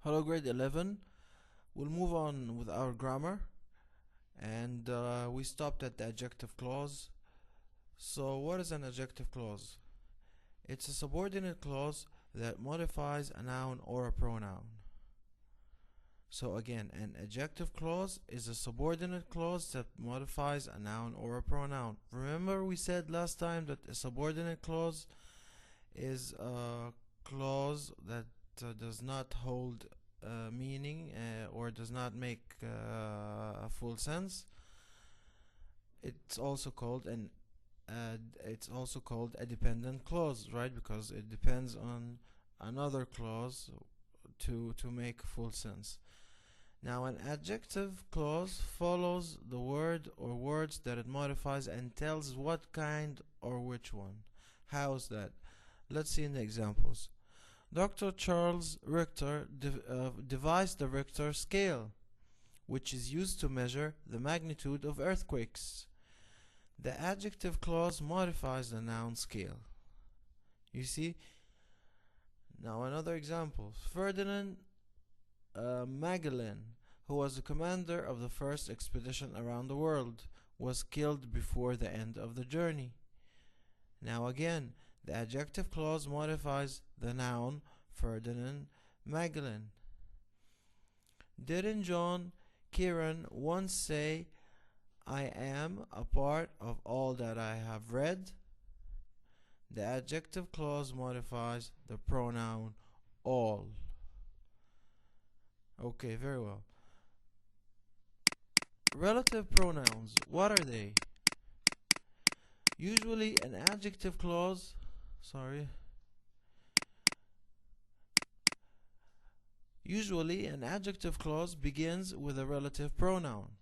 Hello, grade 11. We'll move on with our grammar, and we stopped at the adjective clause. So, what is an adjective clause? It's a subordinate clause that modifies a noun or a pronoun. So, again, an adjective clause is a subordinate clause that modifies a noun or a pronoun. Remember, we said last time that a subordinate clause is a clause that does not hold meaning or does not make a full sense. It's also called a dependent clause, right? Because it depends on another clause to make full sense. Now, an adjective clause follows the word or words that it modifies and tells what kind or which one. How's that? Let's see in the examples. Dr. Charles Richter devised the Richter scale, which is used to measure the magnitude of earthquakes. The adjective clause modifies the noun scale. You see? Now another example. Ferdinand Magellan, who was the commander of the first expedition around the world, was killed before the end of the journey. Now again, the adjective clause modifies the noun Ferdinand Magellan. Didn't John Kieran once say, "I am a part of all that I have read"? The adjective clause modifies the pronoun all. Okay, very well. Relative pronouns, what are they? Usually an adjective clause Usually an adjective clause begins with a relative pronoun.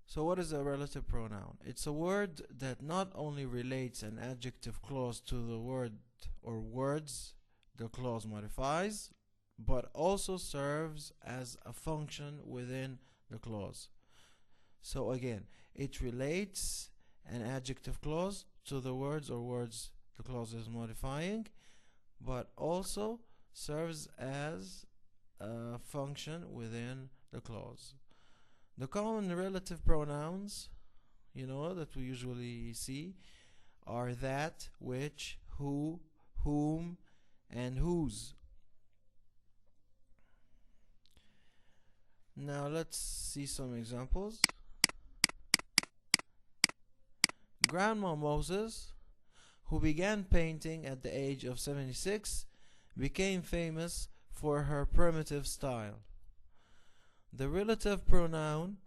So what is a relative pronoun? It's a word that not only relates an adjective clause to the word or words the clause modifies, but also serves as a function within the clause. So again, it relates an adjective clause to the words or words the clause is modifying, but also serves as a function within the clause. The common relative pronouns, that we usually see are that, which, who, whom, and whose. Now let's see some examples. Grandma Moses, who began painting at the age of 76, became famous for her primitive style. The relative pronoun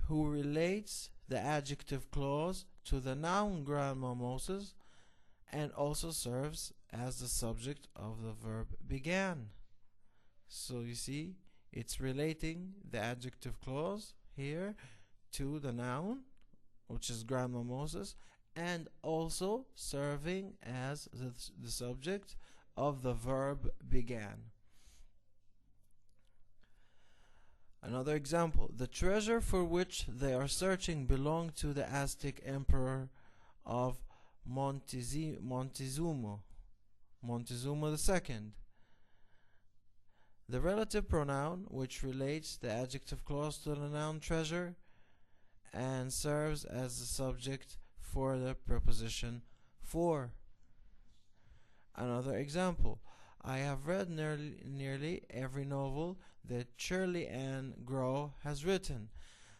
who relates the adjective clause to the noun Grandma Moses and also serves as the subject of the verb began. So you see, it's relating the adjective clause here to the noun, which is Grandma Moses, and also serving as the subject of the verb began. Another example. The treasure for which they are searching belonged to the Aztec emperor of Montezuma II. The relative pronoun, which relates the adjective clause to the noun treasure and serves as the subject for the preposition for. Another example. I have read nearly every novel that Shirley Ann Grow has written.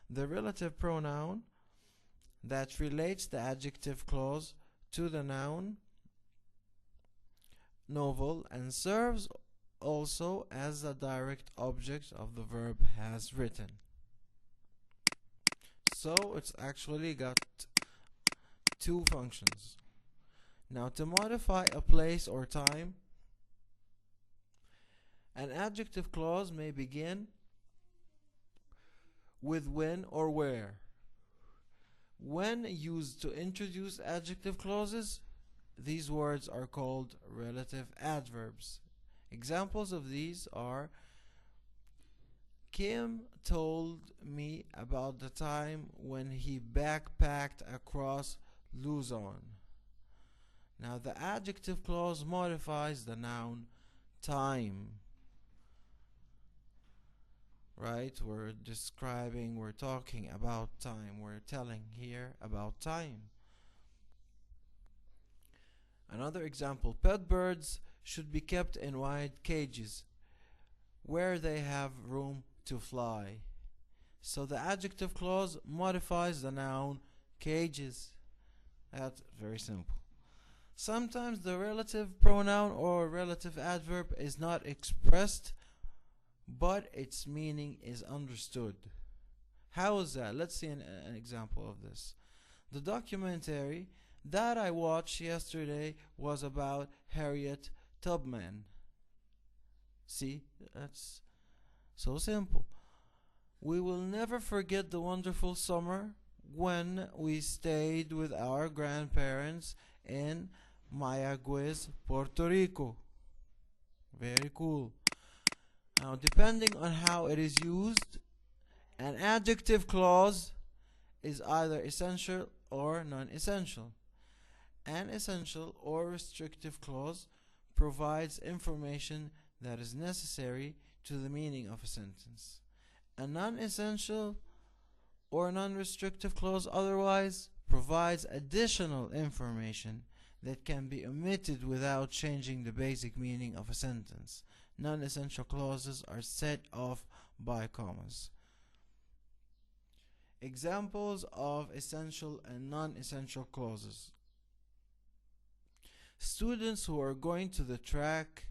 The relative pronoun that relates the adjective clause to the noun novel and serves also as a direct object of the verb has written. So it's actually got two functions. Now, to modify a place or time, an adjective clause may begin with when or where. When used to introduce adjective clauses, these words are called relative adverbs. Examples of these are: Kim told me about the time when he backpacked across Luzon. Now the adjective clause modifies the noun time. right? We're describing, we're talking about time, we're telling here about time. Another example, pet birds should be kept in wide cages where they have room to fly. So the adjective clause modifies the noun cages. That's very simple. Sometimes the relative pronoun or relative adverb is not expressed, but its meaning is understood. How is that? Let's see an example of this. The documentary that I watched yesterday was about Harriet Tubman. See, that's so simple. We will never forget the wonderful summer when we stayed with our grandparents in Mayagüez, Puerto Rico. Very cool. Now, depending on how it is used, an adjective clause is either essential or non-essential. An essential or restrictive clause provides information that is necessary to the meaning of a sentence. A non-essential or non-restrictive clause otherwise provides additional information that can be omitted without changing the basic meaning of a sentence. Non-essential clauses are set off by commas. Examples of essential and non-essential clauses. Students who are going to the track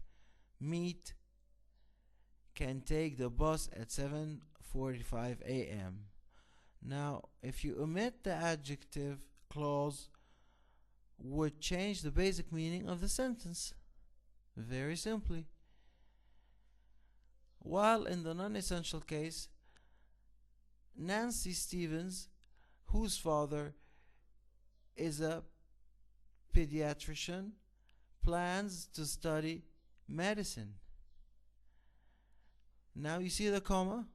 meet can take the bus at 7:45 a.m. Now, if you omit the adjective clause, would change the basic meaning of the sentence. Very simply. While in the non-essential case, Nancy Stevens, whose father is a pediatrician, plans to study medicine. Now you see the comma?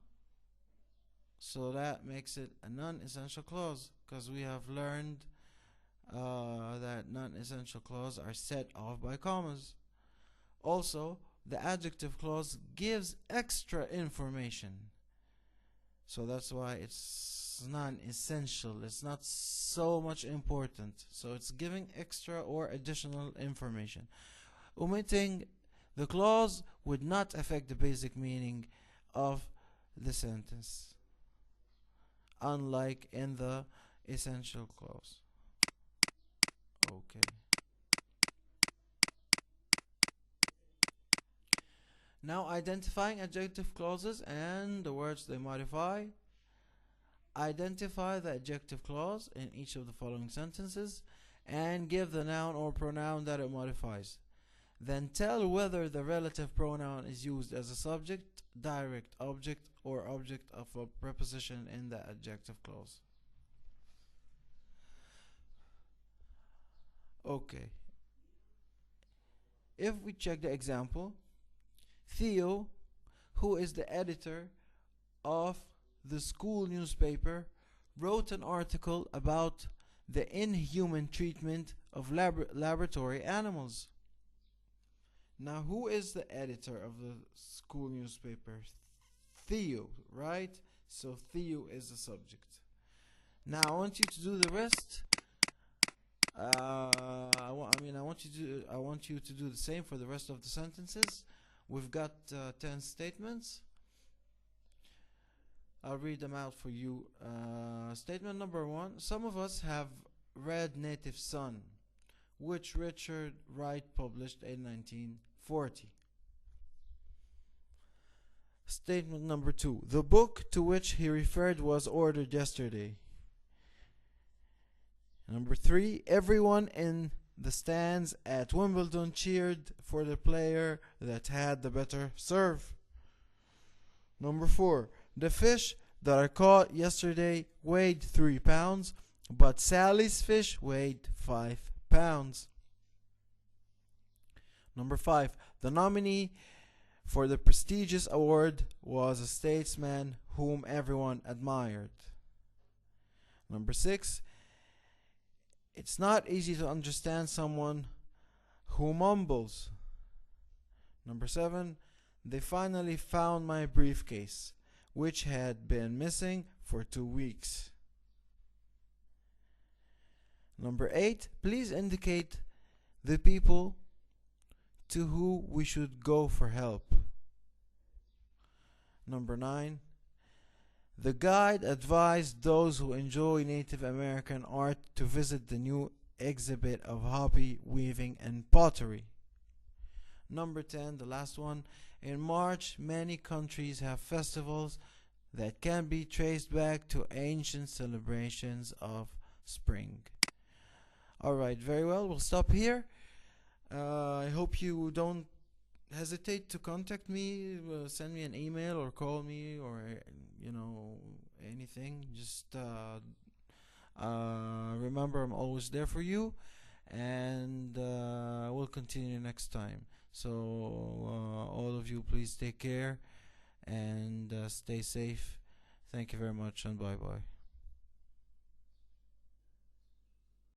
So that makes it a non-essential clause, because we have learned that non-essential clauses are set off by commas. Also, the adjective clause gives extra information. So that's why it's non-essential. It's not so much important. So it's giving extra or additional information. Omitting the clause would not affect the basic meaning of the sentence, unlike in the essential clause. Okay. Now, identifying adjective clauses and the words they modify. Identify the adjective clause in each of the following sentences and give the noun or pronoun that it modifies. Then tell whether the relative pronoun is used as a subject, direct object, or object of a preposition in the adjective clause. Okay. If we check the example, Theo, who is the editor of the school newspaper, wrote an article about the inhuman treatment of laboratory animals. Now, who is the editor of the school newspaper? Theo, right? So Theo is the subject. Now, I want you to do the rest. I want you to do the same for the rest of the sentences. We've got 10 statements. I'll read them out for you. Statement number 1. Some of us have read Native Son, which Richard Wright published in 1940. Statement number 2. The book to which he referred was ordered yesterday. Number 3. Everyone in the stands at Wimbledon cheered for the player that had the better serve. Number 4. The fish that I caught yesterday weighed 3 pounds, but Sally's fish weighed 5 pounds. Number 5. The nominee for the prestigious award was a statesman whom everyone admired. Number 6. It's not easy to understand someone who mumbles. Number 7. They finally found my briefcase, which had been missing for 2 weeks. Number 8, please indicate the people to who we should go for help. Number 9, the guide advised those who enjoy Native American art to visit the new exhibit of hobby weaving and pottery. Number 10, the last one, in March, many countries have festivals that can be traced back to ancient celebrations of spring. Alright, very well, we'll stop here. I hope you don't hesitate to contact me, send me an email or call me or anything. Just remember, I'm always there for you, and we'll continue next time. So all of you, please take care and stay safe. Thank you very much, and bye bye.